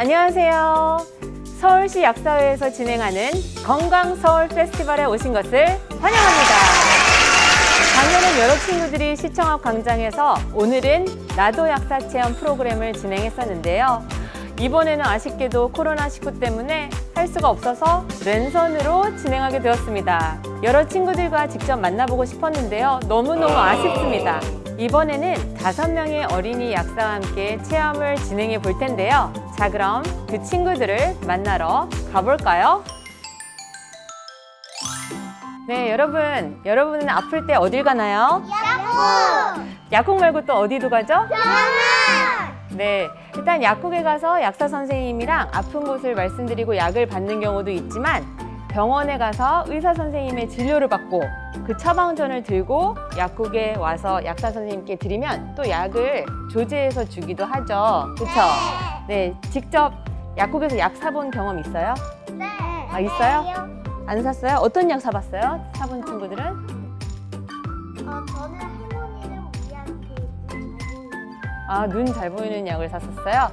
안녕하세요. 서울시 약사회에서 진행하는 건강서울 페스티벌에 오신 것을 환영합니다. 작년엔 여러 친구들이 시청 앞 광장에서 오늘은 나도 약사 체험 프로그램을 진행했었는데요. 이번에는 아쉽게도 코로나19 때문에 할 수가 없어서 랜선으로 진행하게 되었습니다. 여러 친구들과 직접 만나보고 싶었는데요. 너무너무 아쉽습니다. 이번에는 5명의 어린이 약사와 함께 체험을 진행해 볼 텐데요. 자, 그럼 그 친구들을 만나러 가볼까요? 네, 여러분은 아플 때 어딜 가나요? 약국! 약국 말고 또 어디도 가죠? 병원! 네, 일단 약국에 가서 약사 선생님이랑 아픈 곳을 말씀드리고 약을 받는 경우도 있지만 병원에 가서 의사 선생님의 진료를 받고 그 처방전을 들고 약국에 와서 약사 선생님께 드리면 또 약을 조제해서 주기도 하죠. 그렇죠? 네, 직접 약국에서 약 사본 경험 있어요? 네. 아, 있어요? 안 샀어요? 어떤 약 사봤어요? 사본 친구들은? 저는 할머니를 위한 아, 눈 잘 보이는 약을 샀었어요?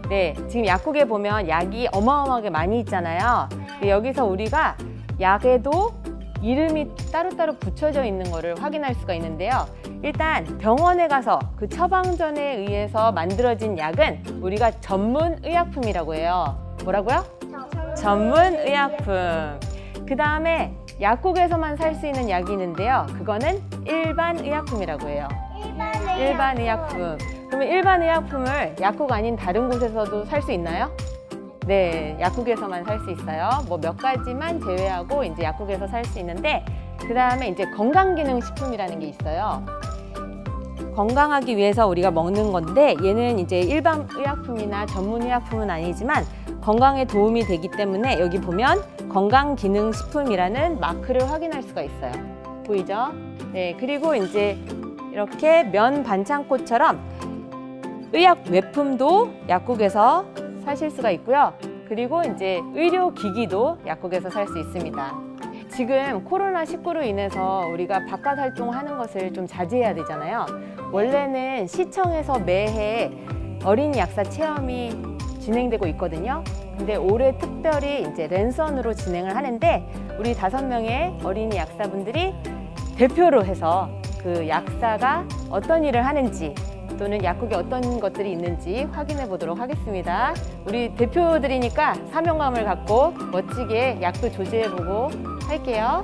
네, 지금 약국에 보면 약이 어마어마하게 많이 있잖아요. 근데 여기서 우리가 약에도 이름이 따로따로 붙여져 있는 거를 확인할 수가 있는데요. 일단 병원에 가서 그 처방전에 의해서 만들어진 약은 우리가 전문의약품이라고 해요. 뭐라고요? 전문의약품. 그 다음에 약국에서만 살 수 있는 약이 있는데요. 그거는 일반의약품이라고 해요. 일반의약품. 그러면 일반의약품을 약국 아닌 다른 곳에서도 살 수 있나요? 네, 약국에서만 살 수 있어요. 뭐 몇 가지만 제외하고 이제 약국에서 살 수 있는데, 그 다음에 이제 건강기능식품이라는 게 있어요. 건강하기 위해서 우리가 먹는 건데, 얘는 이제 일반 의약품이나 전문 의약품은 아니지만 건강에 도움이 되기 때문에 여기 보면 건강기능식품이라는 마크를 확인할 수가 있어요. 보이죠? 네, 그리고 이제 이렇게 면 반창고처럼 의약 외품도 약국에서 사실 수가 있고요. 그리고 이제 의료기기도 약국에서 살 수 있습니다. 지금 코로나19로 인해서 우리가 바깥 활동하는 것을 좀 자제해야 되잖아요. 원래는 시청에서 매해 어린이 약사 체험이 진행되고 있거든요. 근데 올해 특별히 이제 랜선으로 진행을 하는데 우리 5명의 어린이 약사분들이 대표로 해서 그 약사가 어떤 일을 하는지 또는 약국에 어떤 것들이 있는지 확인해 보도록 하겠습니다. 우리 대표들이니까 사명감을 갖고 멋지게 약도 조제해보고 할게요.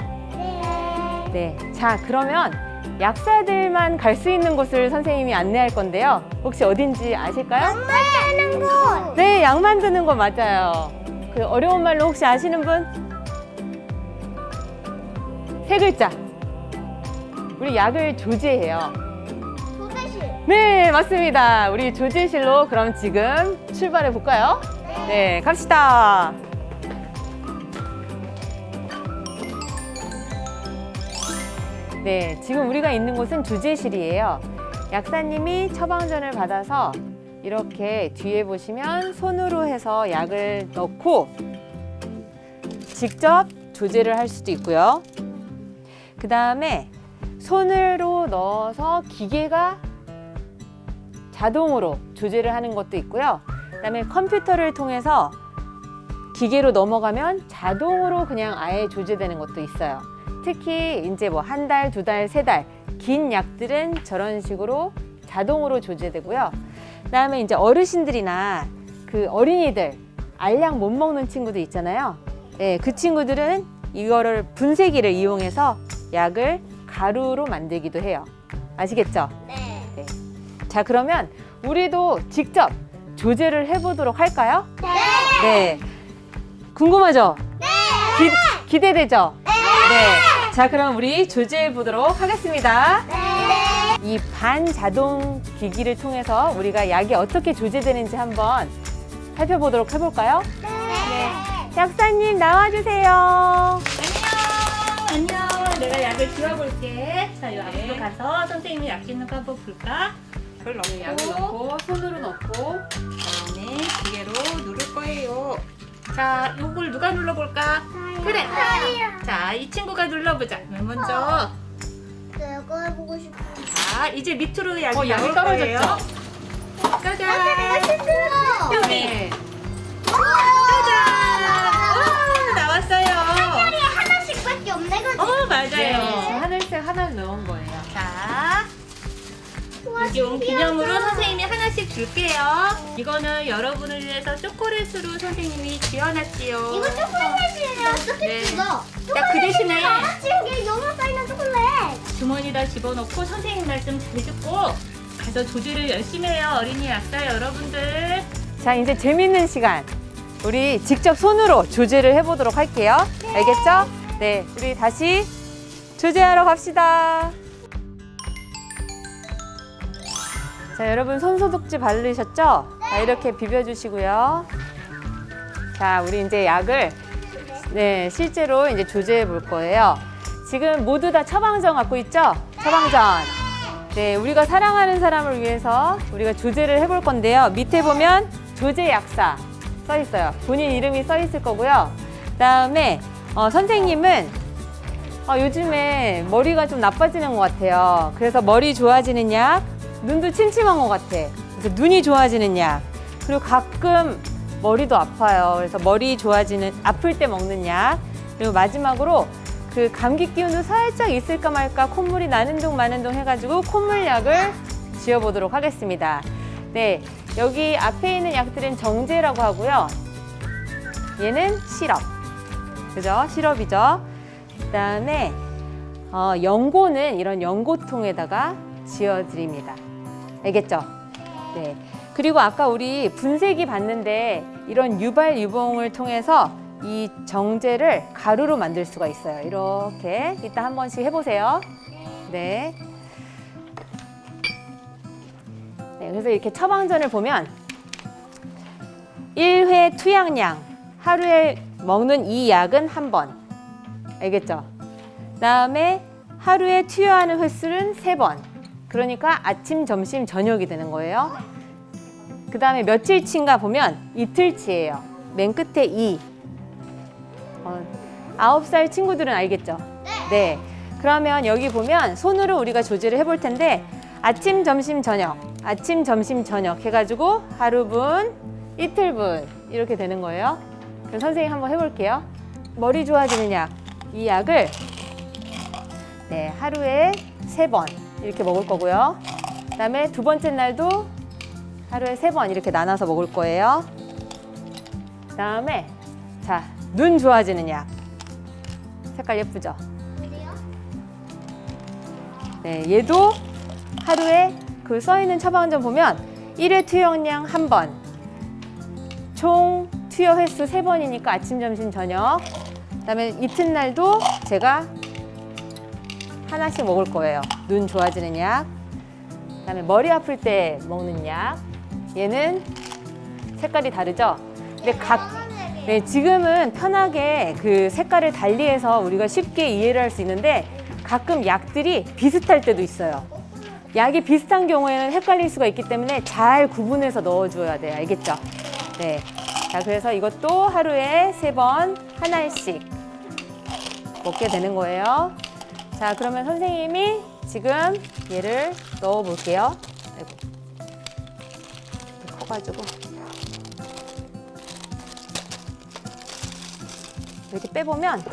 네. 자, 그러면 약사들만 갈 수 있는 곳을 선생님이 안내할 건데요. 혹시 어딘지 아실까요? 약 만드는 곳! 네, 약 만드는 거 맞아요. 그 어려운 말로 혹시 아시는 분? 3글자. 우리 약을 조제해요. 조제실! 네, 맞습니다. 우리 조제실로 그럼 지금 출발해 볼까요? 네, 갑시다. 네, 지금 우리가 있는 곳은 조제실이에요. 약사님이 처방전을 받아서 이렇게 뒤에 보시면 손으로 해서 약을 넣고 직접 조제를 할 수도 있고요. 그 다음에 손으로 넣어서 기계가 자동으로 조제를 하는 것도 있고요. 그다음에 컴퓨터를 통해서 기계로 넘어가면 자동으로 그냥 아예 조제되는 것도 있어요. 특히 이제 뭐 1달, 2달, 3달 긴 약들은 저런 식으로 자동으로 조제되고요. 그다음에 이제 어르신들이나 그 어린이들 알약 못 먹는 친구들 있잖아요. 네, 그 친구들은 이거를 분쇄기를 이용해서 약을 가루로 만들기도 해요. 아시겠죠? 네. 네. 자, 그러면 우리도 직접 조제를 해보도록 할까요? 네. 네. 궁금하죠? 네. 기대되죠? 네. 자, 그럼 우리 조제해 보도록 하겠습니다. 이 반자동 기기를 통해서 우리가 약이 어떻게 조제되는지 한번 살펴보도록 해볼까요? 네. 약사님 나와주세요. 안녕. 내가 약을 지워볼게. 자, 요 앞으로 가서 선생님이 약 짓는 거 한번 볼까? 이걸 넣고, 약을 넣고 손으로 넣고 그다음에 기계로 누를 거예요. 자, 요걸 누가 눌러볼까? 그래. 자, 이 친구가 눌러보자. 그럼 먼저. 내가 해보고 싶어. 자, 이제 밑으로 약이 약이 나올 떨어졌죠? 거예요. 짜잔. 내가 힘들어. 여기. 네. 짜잔! 나왔어요. 하루에 하나씩밖에 없네, 그지? 맞아요. 하늘색 하나를 넣은 거예요. 자, 여기 온 기념으로 선생님이 하나씩 줄게요. 이거는 여러분을 위해서 초콜릿으로 선생님이 지어놨지요. 이거 초콜릿이에요. 어떻게 네. 뜯어? 자, 그 대신에 하나씩 여기 너무 쌓이는 초콜릿. 주머니에다 집어넣고 선생님 말씀 잘 듣고 가서 조제를 열심히 해요. 어린이 약사 여러분들. 자, 이제 재밌는 시간. 우리 직접 손으로 조제를 해보도록 할게요. 알겠죠? 네, 우리 다시 조제하러 갑시다. 자, 여러분 손 소독제 바르셨죠? 자, 이렇게 비벼주시고요. 자, 우리 이제 약을 실제로 이제 조제해 볼 거예요. 지금 모두 다 처방전 갖고 있죠? 처방전. 네, 우리가 사랑하는 사람을 위해서 우리가 조제를 해볼 건데요. 밑에 보면 조제 약사 써 있어요. 본인 이름이 써 있을 거고요. 그다음에 선생님은 요즘에 머리가 좀 나빠지는 것 같아요. 그래서 머리 좋아지는 약, 눈도 침침한 것 같아. 그래서 눈이 좋아지는 약, 그리고 가끔 머리도 아파요. 그래서 머리 좋아지는, 아플 때 먹는 약, 그리고 마지막으로 그 감기 기운도 살짝 있을까 말까 콧물이 나는 둥 마는 둥 해가지고 콧물약을 지어보도록 하겠습니다. 네, 여기 앞에 있는 약들은 정제라고 하고요. 얘는 시럽, 그죠? 시럽이죠. 그다음에 연고는 이런 연고통에다가 지어드립니다. 알겠죠? 네. 그리고 아까 우리 분쇄기 봤는데 이런 유발 유봉을 통해서 이 정제를 가루로 만들 수가 있어요. 이렇게 이따 한 번씩 해보세요. 네. 네, 그래서 이렇게 처방전을 보면 1회 투약량, 하루에 먹는 이 약은 한 번. 알겠죠? 그다음에 하루에 투여하는 횟수는 3번. 그러니까 아침, 점심, 저녁이 되는 거예요. 그 다음에 며칠치인가 보면 이틀치예요. 맨 끝에 2. 9살 친구들은 알겠죠? 네. 그러면 여기 보면 손으로 우리가 조제를 해볼 텐데 아침, 점심, 저녁, 아침, 점심, 저녁 해가지고 하루분, 이틀분 이렇게 되는 거예요. 그럼 선생님 한번 해볼게요. 머리 좋아지는 약, 이 약을 하루에 3번 이렇게 먹을 거고요. 그 다음에 두 번째 날도 하루에 3번 이렇게 나눠서 먹을 거예요. 그 다음에 자, 눈 좋아지는 약. 색깔 예쁘죠? 네, 얘도 하루에 그 써있는 처방전 보면 1회 투여량 1번, 총 투여 횟수 3번이니까 아침, 점심, 저녁. 그 다음에 이튿날도 제가 하나씩 먹을 거예요. 눈 좋아지는 약. 그 다음에 머리 아플 때 먹는 약. 얘는 색깔이 다르죠? 근데 지금은 편하게 그 색깔을 달리해서 우리가 쉽게 이해를 할 수 있는데 가끔 약들이 비슷할 때도 있어요. 약이 비슷한 경우에는 헷갈릴 수가 있기 때문에 잘 구분해서 넣어줘야 돼요. 알겠죠? 네. 자, 그래서 이것도 하루에 3번 하나씩 먹게 되는 거예요. 자, 그러면 선생님이 지금 얘를 넣어 볼게요. 아이고. 커가지고. 이렇게 빼보면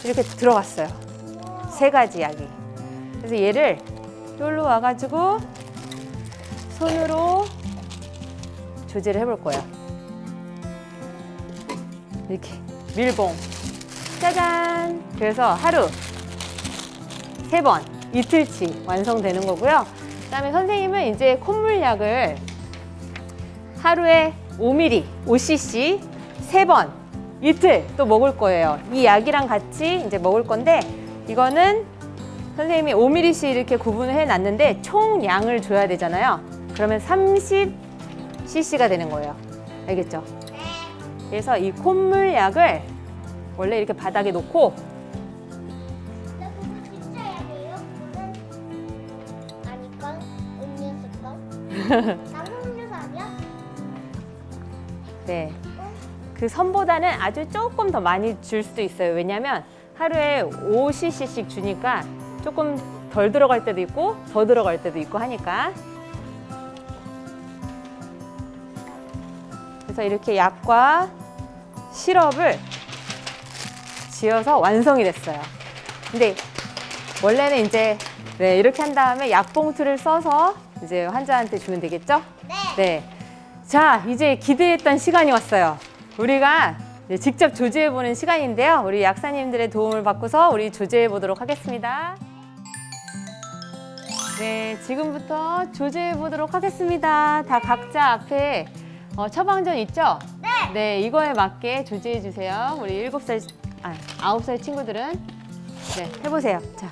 이렇게 들어갔어요. 3가지 약이. 그래서 얘를 여기로 와가지고 손으로 조제를 해볼 거예요. 이렇게 밀봉. 짜잔! 그래서 하루 3번, 이틀치 완성되는 거고요. 그다음에 선생님은 이제 콧물약을 하루에 5ml, 5cc 3번, 이틀 또 먹을 거예요. 이 약이랑 같이 이제 먹을 건데 이거는 선생님이 5ml씩 이렇게 구분을 해놨는데 총 양을 줘야 되잖아요. 그러면 30cc가 되는 거예요. 알겠죠? 그래서 이 콧물약을 원래 이렇게 바닥에 놓고 그거 진짜 약이에요? 그거는 아닐까? 음료수가? 나무 음료수 아니야? 네. 그 선보다는 아주 조금 더 많이 줄 수도 있어요. 왜냐하면 하루에 5cc씩 주니까 조금 덜 들어갈 때도 있고 더 들어갈 때도 있고 하니까. 그래서 이렇게 약과 시럽을 지어서 완성이 됐어요. 근데 원래는 이제 네, 이렇게 한 다음에 약봉투를 써서 이제 환자한테 주면 되겠죠? 네. 자, 이제 기대했던 시간이 왔어요. 우리가 이제 직접 조제해보는 시간인데요. 우리 약사님들의 도움을 받고서 우리 조제해보도록 하겠습니다. 네, 지금부터 조제해보도록 하겠습니다. 다 각자 앞에 처방전 있죠? 네, 이거에 맞게 조제해주세요. 우리 9살 친구들은 네, 해보세요. 자.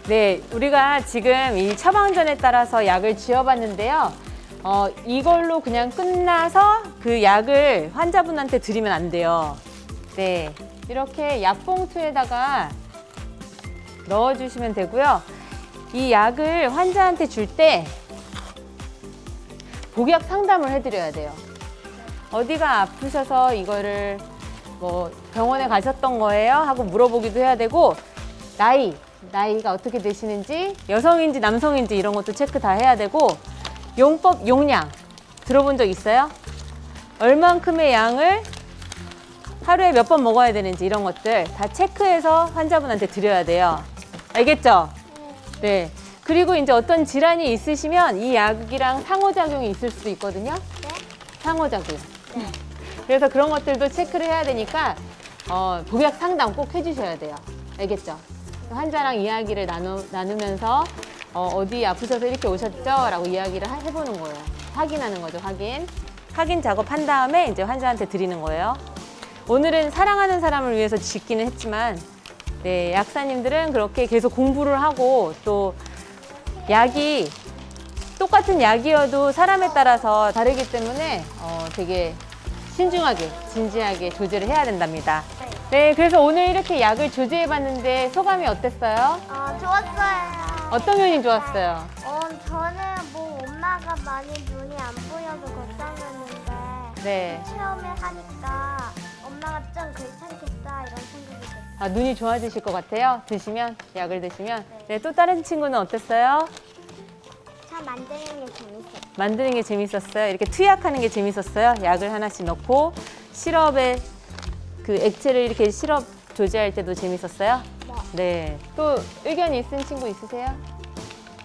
네, 우리가 지금 이 처방전에 따라서 약을 지어봤는데요. 이걸로 그냥 끝나서 그 약을 환자분한테 드리면 안 돼요. 네, 이렇게 약봉투에다가 넣어주시면 되고요. 이 약을 환자한테 줄 때 복약 상담을 해드려야 돼요. 어디가 아프셔서 이거를 뭐 병원에 가셨던 거예요? 하고 물어보기도 해야 되고, 나이가 어떻게 되시는지, 여성인지 남성인지 이런 것도 체크 다 해야 되고, 용법, 용량 들어본 적 있어요? 얼만큼의 양을 하루에 몇 번 먹어야 되는지 이런 것들 다 체크해서 환자분한테 드려야 돼요. 알겠죠? 네. 그리고 이제 어떤 질환이 있으시면 이 약이랑 상호작용이 있을 수도 있거든요. 네? 상호작용. 그래서 그런 것들도 체크를 해야 되니까 복약 상담 꼭 해주셔야 돼요. 알겠죠? 환자랑 이야기를 나누면서 어디 아프셔서 이렇게 오셨죠? 라고 이야기를 해보는 거예요. 확인하는 거죠, 확인 작업한 다음에 이제 환자한테 드리는 거예요. 오늘은 사랑하는 사람을 위해서 짓기는 했지만, 네, 약사님들은 그렇게 계속 공부를 하고, 또 약이 똑같은 약이어도 사람에 따라서 다르기 때문에 되게 신중하게, 진지하게 조제를 해야 된답니다. 네, 그래서 오늘 이렇게 약을 조제해봤는데 소감이 어땠어요? 좋았어요. 어떤 면이 좋았어요? 저는 뭐 엄마가 많이 눈이 안 보여서 걱정했는데 네. 체험을 하니까 엄마가 좀 괜찮겠다 이런 생각이 들어요. 아, 눈이 좋아지실 것 같아요? 약을 드시면? 네, 또 다른 친구는 어땠어요? 차 만드는 게 재밌었어요. 만드는 게 재밌었어요? 이렇게 투약하는 게 재밌었어요? 약을 하나씩 넣고 시럽에 그 액체를 이렇게 시럽 조제할 때도 재밌었어요? 네. 또 의견 있은 친구 있으세요?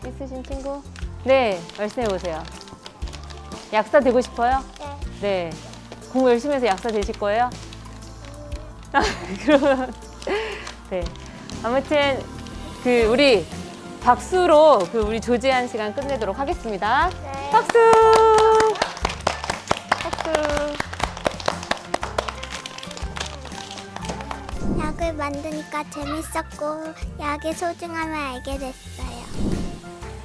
있으신 친구? 네, 말씀해 보세요. 약사 되고 싶어요? 네. 네. 공부 열심히 해서 약사 되실 거예요? 그러면 네. 아무튼 그 우리 박수로 그 우리 조제한 시간 끝내도록 하겠습니다. 네. 박수! 박수! 약을 만드니까 재밌었고 약의 소중함을 알게 됐어요.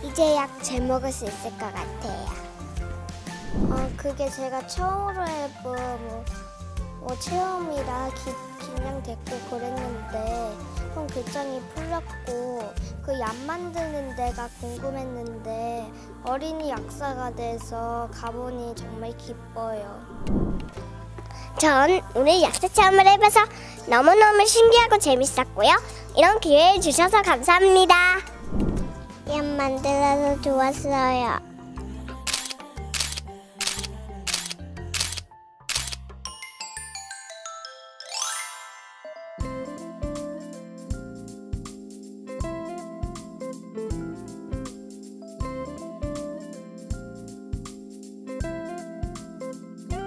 이제 약 잘 먹을 수 있을 것 같아요. 그게 제가 처음으로 해본 체험이라 긴장됐고 그랬는데 좀 긴장이 풀렸고 그 약 만드는 데가 궁금했는데 어린이 약사가 돼서 가보니 정말 기뻐요. 전 오늘 약사 체험을 해봐서 너무너무 신기하고 재밌었고요. 이런 기회를 주셔서 감사합니다. 약 만들어서 좋았어요.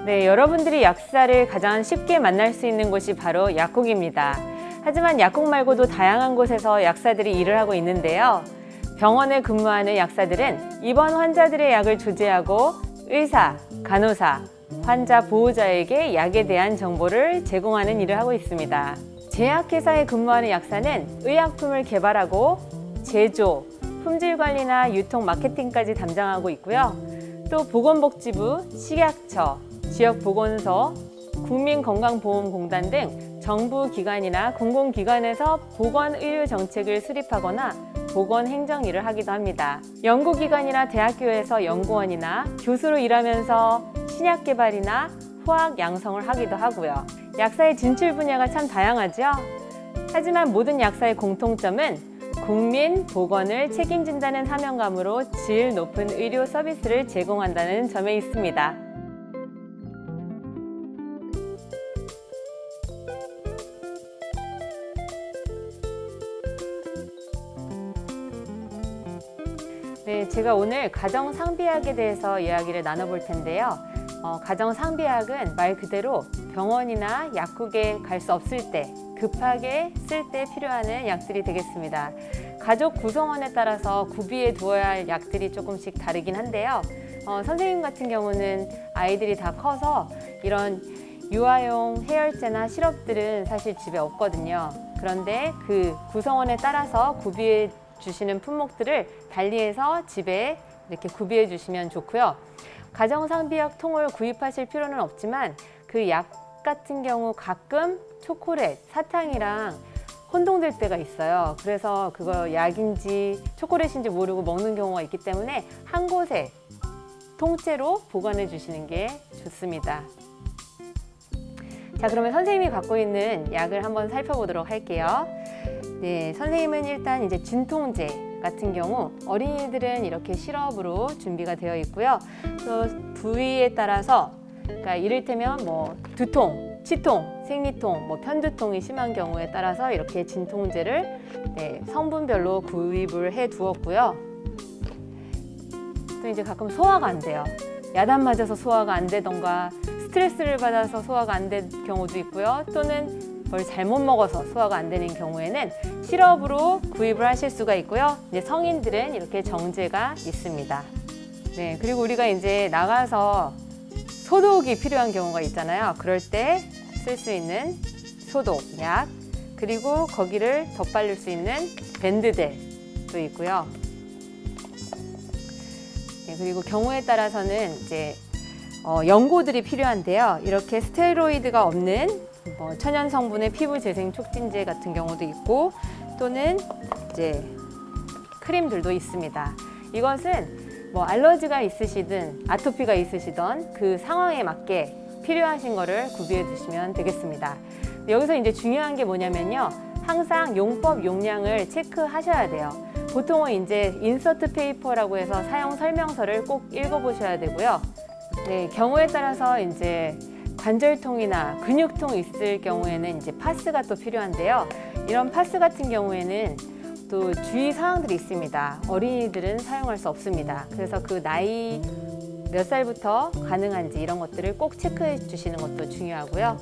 네, 여러분들이 약사를 가장 쉽게 만날 수 있는 곳이 바로 약국입니다. 하지만 약국 말고도 다양한 곳에서 약사들이 일을 하고 있는데요. 병원에 근무하는 약사들은 입원 환자들의 약을 조제하고 의사, 간호사, 환자 보호자에게 약에 대한 정보를 제공하는 일을 하고 있습니다. 제약회사에 근무하는 약사는 의약품을 개발하고 제조, 품질 관리나 유통 마케팅까지 담당하고 있고요. 또 보건복지부, 식약처, 지역보건소, 국민건강보험공단 등 정부기관이나 공공기관에서 보건의료정책을 수립하거나 보건행정 일을 하기도 합니다. 연구기관이나 대학교에서 연구원이나 교수로 일하면서 신약 개발이나 후학 양성을 하기도 하고요. 약사의 진출 분야가 참 다양하죠? 하지만 모든 약사의 공통점은 국민 보건을 책임진다는 사명감으로 질 높은 의료 서비스를 제공한다는 점에 있습니다. 네, 제가 오늘 가정상비약에 대해서 이야기를 나눠볼 텐데요. 가정상비약은 말 그대로 병원이나 약국에 갈 수 없을 때, 급하게 쓸 때 필요한 약들이 되겠습니다. 가족 구성원에 따라서 구비해 두어야 할 약들이 조금씩 다르긴 한데요. 선생님 같은 경우는 아이들이 다 커서 이런 유아용 해열제나 시럽들은 사실 집에 없거든요. 그런데 그 구성원에 따라서 구비해 주시는 품목들을 달리해서 집에 이렇게 구비해 주시면 좋고요. 가정상비약 통을 구입하실 필요는 없지만 그 약 같은 경우 가끔 초콜릿, 사탕이랑 혼동될 때가 있어요. 그래서 그거 약인지 초콜릿인지 모르고 먹는 경우가 있기 때문에 한 곳에 통째로 보관해 주시는 게 좋습니다. 자, 그러면 선생님이 갖고 있는 약을 한번 살펴보도록 할게요. 네, 선생님은 일단 이제 진통제 같은 경우 어린이들은 이렇게 시럽으로 준비가 되어 있고요. 또 부위에 따라서 그러니까 이를테면 뭐 두통, 치통, 생리통, 뭐 편두통이 심한 경우에 따라서 이렇게 진통제를 성분별로 구입을 해 두었고요. 또 이제 가끔 소화가 안 돼요. 야단 맞아서 소화가 안 되던가 스트레스를 받아서 소화가 안 된 경우도 있고요. 또는 뭘 잘못 먹어서 소화가 안 되는 경우에는 시럽으로 구입을 하실 수가 있고요. 이제 성인들은 이렇게 정제가 있습니다. 네, 그리고 우리가 이제 나가서 소독이 필요한 경우가 있잖아요. 그럴 때 쓸 수 있는 소독약, 그리고 거기를 덧바를 수 있는 밴드들도 있고요. 네, 그리고 경우에 따라서는 이제 연고들이 필요한데요. 이렇게 스테로이드가 없는 천연 성분의 피부 재생 촉진제 같은 경우도 있고, 또는 이제 크림들도 있습니다. 이것은 뭐 알러지가 있으시든 아토피가 있으시던 그 상황에 맞게 필요하신 거를 구비해 두시면 되겠습니다. 여기서 이제 중요한 게 뭐냐면요. 항상 용법 용량을 체크하셔야 돼요. 보통은 이제 인서트 페이퍼라고 해서 사용 설명서를 꼭 읽어보셔야 되고요. 네, 경우에 따라서 이제 관절통이나 근육통 있을 경우에는 이제 파스가 또 필요한데요. 이런 파스 같은 경우에는 또 주의 사항들이 있습니다. 어린이들은 사용할 수 없습니다. 그래서 그 나이 몇 살부터 가능한지 이런 것들을 꼭 체크해 주시는 것도 중요하고요.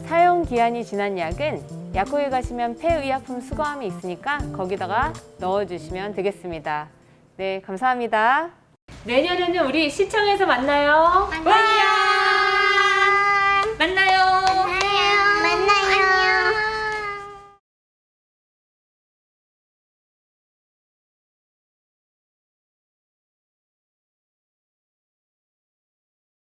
사용 기한이 지난 약은 약국에 가시면 폐의약품 수거함이 있으니까 거기다가 넣어주시면 되겠습니다. 네, 감사합니다. 내년에는 우리 시청에서 만나요. 안녕.